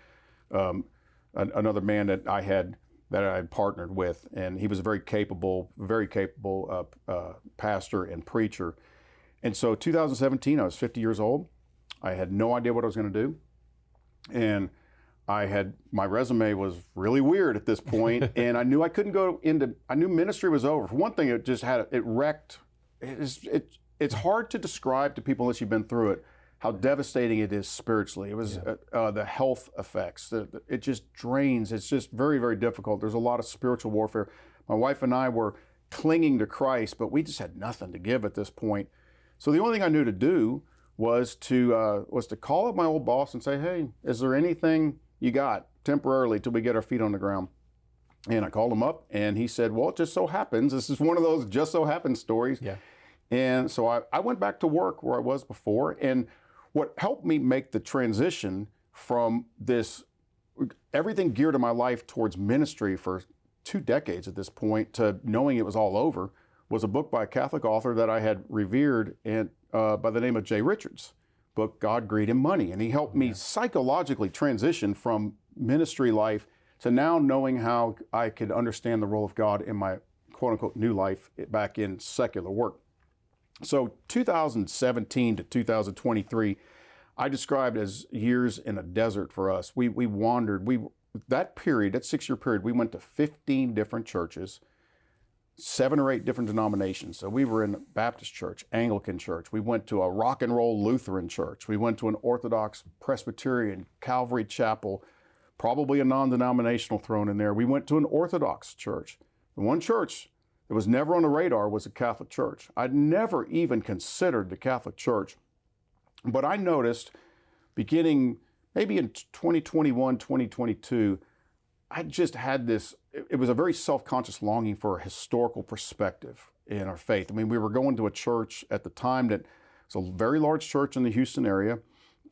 another man that I had partnered with, and he was a very capable pastor and preacher. And so 2017, I was 50 years old. I had no idea what I was going to do, and my resume was really weird at this point, and I knew I couldn't go into. I knew ministry was over. For one thing, it wrecked. It's hard to describe to people unless you've been through it how devastating it is spiritually. It was the health effects. It just drains. It's just very, very difficult. There's a lot of spiritual warfare. My wife and I were clinging to Christ, but we just had nothing to give at this point. So the only thing I knew to do was to call up my old boss and say, hey, is there anything you got temporarily till we get our feet on the ground? And I called him up, and he said, well, it just so happens. This is one of those just so happens stories. Yeah. And so I went back to work where I was before. And what helped me make the transition from this, everything geared in my life towards ministry for 2 decades at this point, to knowing it was all over, was a book by a Catholic author that I had revered, and by the name of Jay Richards' book, God, Greed, and Money. And he helped me psychologically transition from ministry life to now knowing how I could understand the role of God in my quote-unquote new life back in secular work. So 2017 to 2023, I described as years in a desert for us. We wandered. That 6-year period, we went to 15 different churches, 7 or 8 different denominations. So we were in a Baptist church, Anglican church. We went to a rock and roll Lutheran church. We went to an Orthodox Presbyterian Calvary Chapel, probably a non-denominational thrown in there. We went to an Orthodox church. The one church that was never on the radar was a Catholic church. I'd never even considered the Catholic Church. But I noticed, beginning maybe in 2021, 2022, I just had this, it was a very self-conscious longing for a historical perspective in our faith. I mean, we were going to a church at the time that was a very large church in the Houston area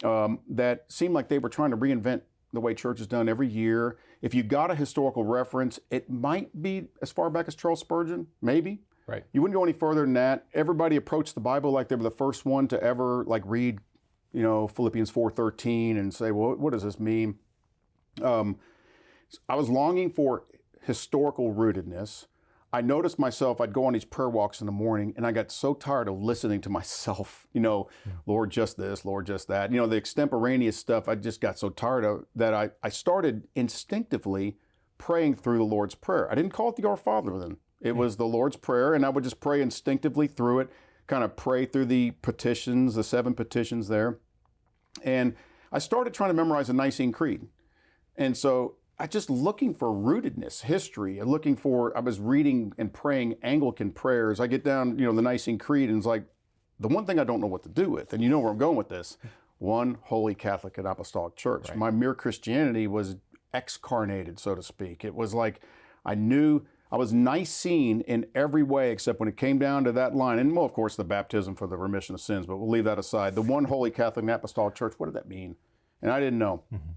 that seemed like they were trying to reinvent the way church is done every year. If you got a historical reference, it might be as far back as Charles Spurgeon, maybe. Right. You wouldn't go any further than that. Everybody approached the Bible like they were the first one to ever read, Philippians 4:13 and say, well, what does this mean? I was longing for historical rootedness. I noticed myself, I'd go on these prayer walks in the morning, and I got so tired of listening to myself, Lord, just this, Lord, just that. The extemporaneous stuff, I just got so tired of that I started instinctively praying through the Lord's Prayer. I didn't call it the Our Father then. It was the Lord's Prayer, and I would just pray instinctively through it, kind of pray through the petitions, the 7 petitions there. And I started trying to memorize the Nicene Creed. And so I just looking for rootedness, history, I was reading and praying Anglican prayers. I get down, the Nicene Creed, and it's like, the one thing I don't know what to do with, and you know where I'm going with this, one holy Catholic and Apostolic Church. Right. My mere Christianity was excarnated, so to speak. It was like I knew I was Nicene in every way except when it came down to that line. And, well, of course, the baptism for the remission of sins, but we'll leave that aside. The one holy Catholic and Apostolic Church, what did that mean? And I didn't know. Mm-hmm.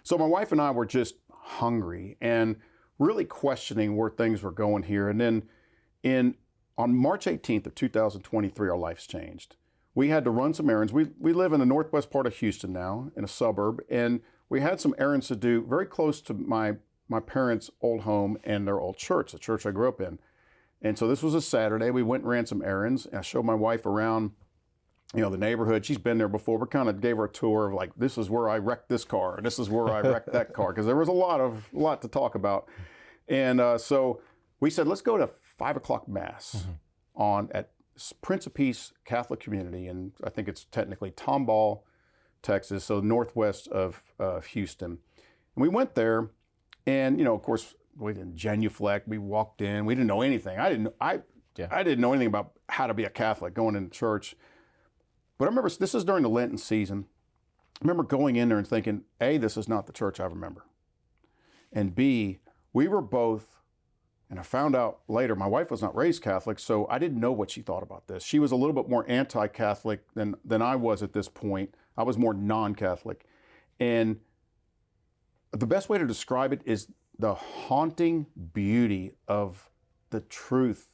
So my wife and I were just hungry and really questioning where things were going here. And then on March 18th of 2023, our lives changed. We had to run some errands. We live in the northwest part of Houston now, in a suburb, and we had some errands to do very close to my parents' old home and their old church, the church I grew up in. And so this was a Saturday. We went and ran some errands. And I showed my wife around the neighborhood. She's been there before. We kind of gave her a tour of this is where I wrecked this car, this is where I wrecked that car, because there was a lot to talk about. And so we said, let's go to 5 o'clock mass at Prince of Peace Catholic community, and I think it's technically Tomball, Texas, so northwest of Houston. And we went there, and of course, we didn't genuflect. We walked in. We didn't know anything. I didn't know anything about how to be a Catholic going into church. But I remember this is during the Lenten season. I remember going in there and thinking, A, this is not the church I remember, and B, we were both. And I found out later, my wife was not raised Catholic, so I didn't know what she thought about this. She was a little bit more anti-Catholic than I was at this point. I was more non-Catholic. And the best way to describe it is the haunting beauty of the truth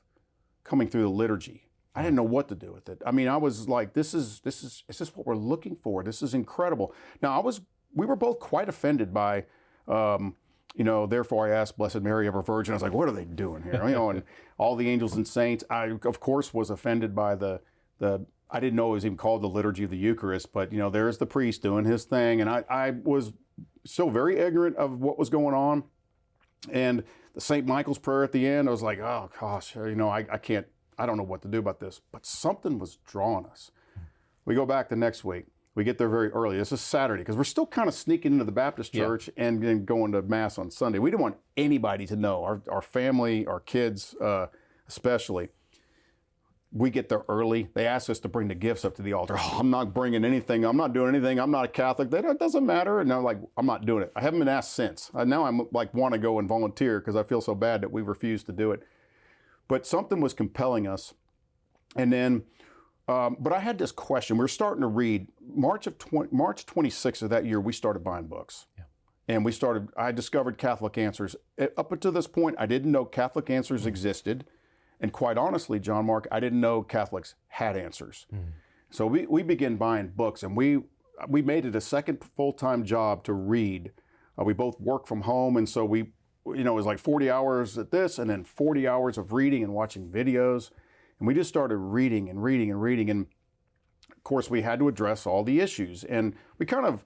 coming through the liturgy. I didn't know what to do with it. I mean, I was like, is this what we're looking for? This is incredible. Now, we were both quite offended by, therefore I asked Blessed Mary, ever Virgin. I was like, what are they doing here? And all the angels and saints. I, of course, was offended by I didn't know it was even called the Liturgy of the Eucharist, but, there's the priest doing his thing. And I was so very ignorant of what was going on. And the St. Michael's prayer at the end, I was like, oh, gosh, I don't know what to do about this. But something was drawing us. We go back the next week. We get there very early. This is Saturday, because we're still kind of sneaking into the Baptist church and then going to Mass on Sunday. We didn't want anybody to know, our family, our kids especially. We get there early. They ask us to bring the gifts up to the altar. Oh, I'm not bringing anything. I'm not doing anything. I'm not a Catholic. That doesn't matter. And I'm like, I'm not doing it. I haven't been asked since. Now I'm like, want to go and volunteer because I feel so bad that we refused to do it. But something was compelling us. And then, but I had this question. We were starting to read. March 26th of that year, we started buying books. Yeah. And I discovered Catholic Answers. Up until this point, I didn't know Catholic Answers existed. And quite honestly, John Mark, I didn't know Catholics had answers. So we began buying books, and we made it a second full-time job to read. We both work from home, and so it was like 40 hours at this, and then 40 hours of reading and watching videos. And we just started reading and reading and reading. And of course, we had to address all the issues. And we kind of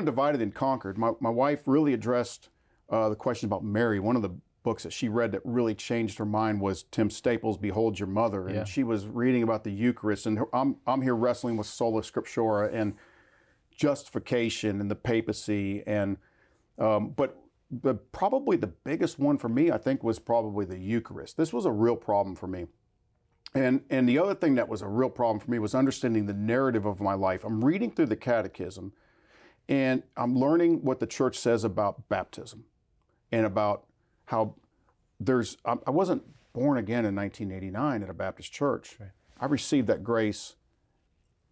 divided and conquered. My wife really addressed the question about Mary. One of the books that she read that really changed her mind was Tim Staples' Behold Your Mother. And she was reading about the Eucharist. And I'm here wrestling with sola scriptura and justification and the papacy. And but probably the biggest one for me, I think, was probably the Eucharist. This was a real problem for me. And the other thing that was a real problem for me was understanding the narrative of my life. I'm reading through the Catechism, and I'm learning what the Church says about baptism and about how I wasn't born again in 1989 at a Baptist church. Right. I received that grace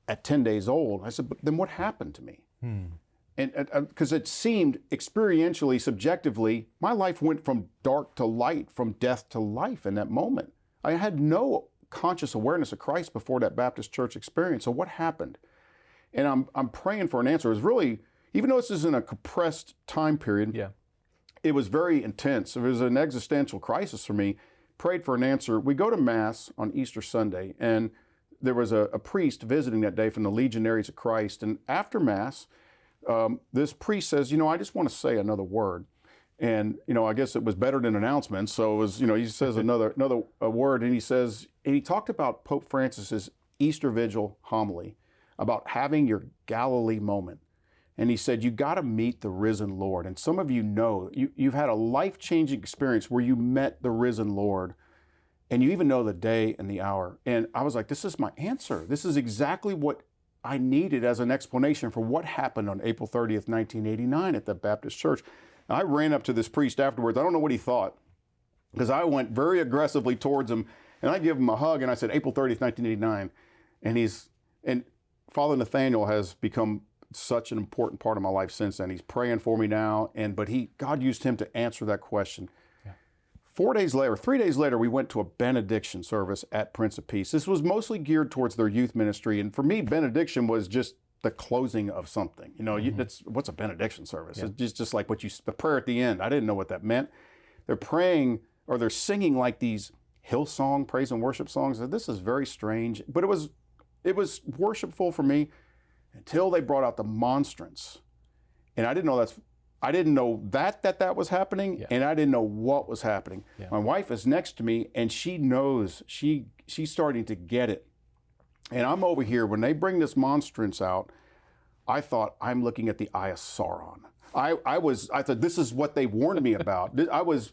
at 10 days old. I said, but then what happened to me? And because it seemed experientially, subjectively, my life went from dark to light, from death to life in that moment. I had no conscious awareness of Christ before that Baptist church experience. So what happened? And I'm praying for an answer. It was really, even though this is in a compressed time period, it was very intense. It was an existential crisis for me. Prayed for an answer. We go to Mass on Easter Sunday, and there was a priest visiting that day from the Legionaries of Christ. And after Mass, this priest says, I just want to say another word. And, I guess it was better than announcements. So it was, he says another word, and he talked about Pope Francis's Easter Vigil homily about having your Galilee moment. And he said, you got to meet the risen Lord. And some of you know, you've had a life-changing experience where you met the risen Lord, and you even know the day and the hour. And I was like, this is my answer. This is exactly what I needed as an explanation for what happened on April 30th, 1989 at the Baptist church. And I ran up to this priest afterwards. I don't know what he thought, because I went very aggressively towards him, and I gave him a hug, and I said, April 30th, 1989. And Father Nathaniel has become such an important part of my life since then. He's praying for me now, but God used him to answer that question. Yeah. 3 days later, we went to a benediction service at Prince of Peace. This was mostly geared towards their youth ministry, and for me, benediction was just the closing of something. What's a benediction service? Yeah. It's just like the prayer at the end. I didn't know what that meant. They're praying, or they're singing like these Hillsong praise and worship songs. This is very strange, but it was worshipful for me. Until they brought out the monstrance. And I didn't know I didn't know that was happening, Yeah. and I didn't know what was happening. Yeah. My wife is next to me, and she knows. She's starting to get it. And I'm over here. When they bring this monstrance out, I thought, I'm looking at the Eye of Sauron. I thought, this is what they warned me about. I was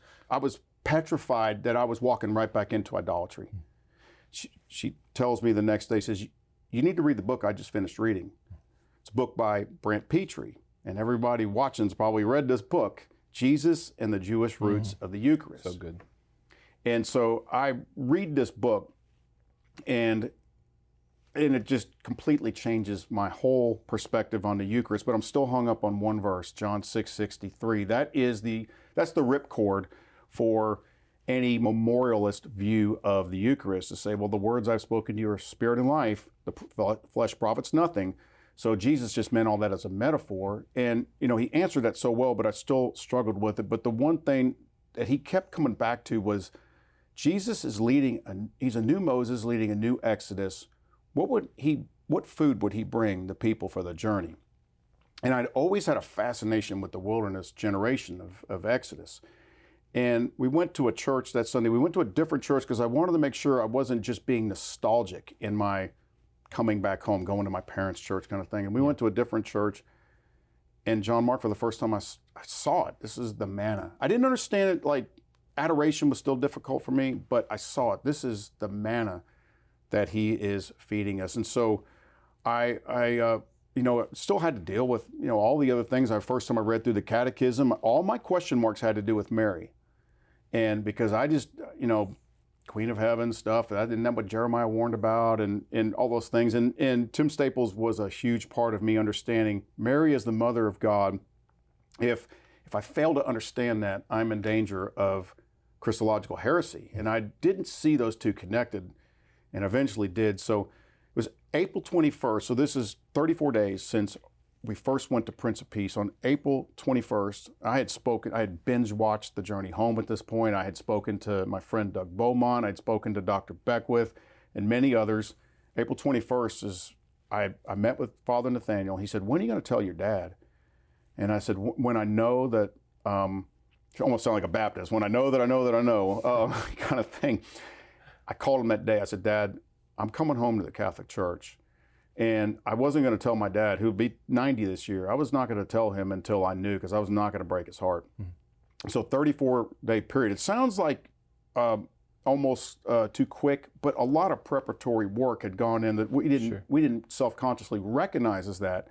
petrified that I was walking right back into idolatry. She tells me the next day, says, you need to read the book I just finished reading. It's a book by Brent Petrie. And everybody watching's probably read this book, Jesus and the Jewish Roots of the Eucharist. So good. And so I read this book, and it just completely changes my whole perspective on the Eucharist. But I'm still hung up on one verse, John 6:63. That's the ripcord for any memorialist view of the Eucharist, to say, well, the words I've spoken to you are spirit and life. The flesh profits nothing. So Jesus just meant all that as a metaphor. And, he answered that so well, but I still struggled with it. But the one thing that he kept coming back to was Jesus is he's a new Moses leading a new Exodus. What food would he bring the people for the journey? And I'd always had a fascination with the wilderness generation of Exodus. And we went to a church that Sunday. We went to a different church because I wanted to make sure I wasn't just being nostalgic in my coming back home, going to my parents' church kind of thing. And we went to a different church, and John Mark, for the first time I saw it. This is the manna. I didn't understand it, like adoration was still difficult for me, but I saw it. This is the manna that he is feeding us. And so I still had to deal with, all the other things. The first time I read through the catechism, all my question marks had to do with Mary. And because I just, Queen of Heaven stuff, that isn't that what Jeremiah warned about, and all those things. And Tim Staples was a huge part of me understanding Mary as the mother of God. If I fail to understand that, I'm in danger of Christological heresy. And I didn't see those two connected, and eventually did. So it was April 21st. So this is 34 days since we first went to Prince of Peace. On April 21st, I had binge watched The Journey Home at this point. I had spoken to my friend Doug Beaumont. I'd spoken to Dr. Beckwith and many others. April 21st I met with Father Nathaniel. He said, when are you going to tell your dad? And I said, when I know that, it almost sound like a Baptist, when I know that I know that I know, kind of thing. I called him that day. I said, Dad, I'm coming home to the Catholic Church. And I wasn't going to tell my dad, who'd be 90 this year. I was not going to tell him until I knew, because I was not going to break his heart. So 34-day period. It sounds like almost too quick, but a lot of preparatory work had gone in that we didn't self-consciously recognize as that.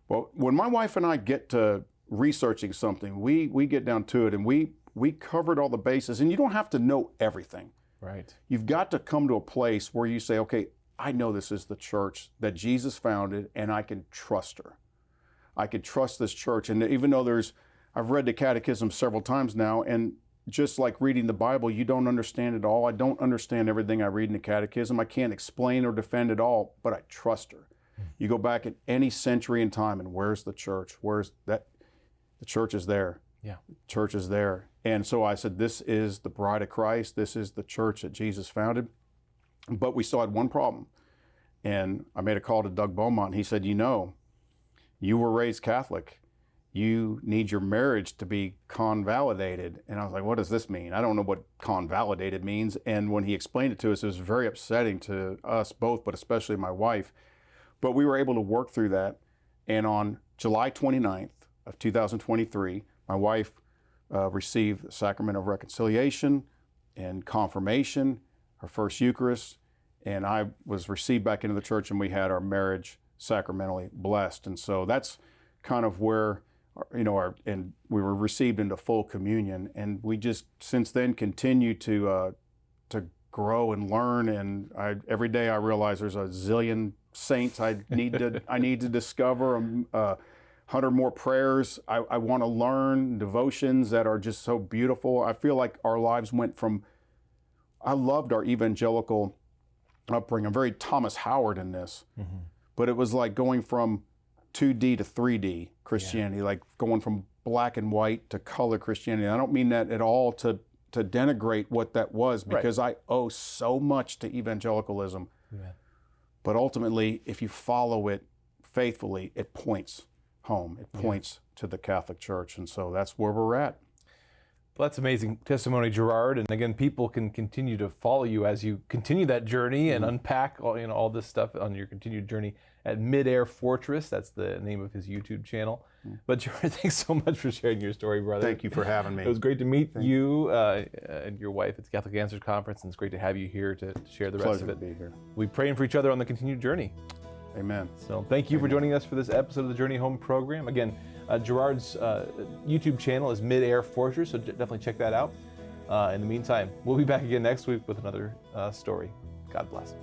Well, when my wife and I get to researching something, we get down to it, and we covered all the bases. And you don't have to know everything. Right. You've got to come to a place where you say, okay, I know this is the church that Jesus founded, and I can trust her. I can trust this church. And even though I've read the catechism several times now, and just like reading the Bible, you don't understand it all. I don't understand everything I read in the catechism. I can't explain or defend it all, but I trust her. You go back at any century in time, and where's the church? Where's that? The church is there. Yeah. The church is there. And so I said, this is the bride of Christ. This is the church that Jesus founded. But we still had one problem. And I made a call to Doug Beaumont. He said, you were raised Catholic. You need your marriage to be convalidated. And I was like, what does this mean? I don't know what convalidated means. And when he explained it to us, it was very upsetting to us both, but especially my wife. But we were able to work through that. And on July 29th of 2023, my wife received the sacrament of reconciliation and confirmation, her first Eucharist, and I was received back into the church, and we had our marriage sacramentally blessed. And so that's kind of where, and we were received into full communion, and we just since then continue to grow and learn. And every day I realize there's a zillion saints I need to discover. 100 more prayers I want to learn, devotions that are just so beautiful. I feel like our lives went from, I loved our evangelical upbringing. I'm very Thomas Howard in this, but it was like going from 2D to 3D Christianity, like going from black and white to color Christianity. I don't mean that at all to denigrate what that was, because I owe so much to evangelicalism. Yeah. But ultimately, if you follow it faithfully, it points home. It points to the Catholic Church. And so that's where we're at. Well, that's amazing testimony, Gerard. And again, people can continue to follow you as you continue that journey and unpack all this stuff on your continued journey at Midair Fortress. That's the name of his YouTube channel. But Gerard, thanks so much for sharing your story, brother. Thank you for having me. It was great to meet you and your wife at the Catholic Answers Conference, and it's great to have you here to share the rest of it. Pleasure to be here. We're praying for each other on the continued journey. Amen. So thank you for joining us for this episode of the Journey Home program. Again, Gerard's YouTube channel is Midair Fortress, so definitely check that out. In the meantime, we'll be back again next week with another story. God bless.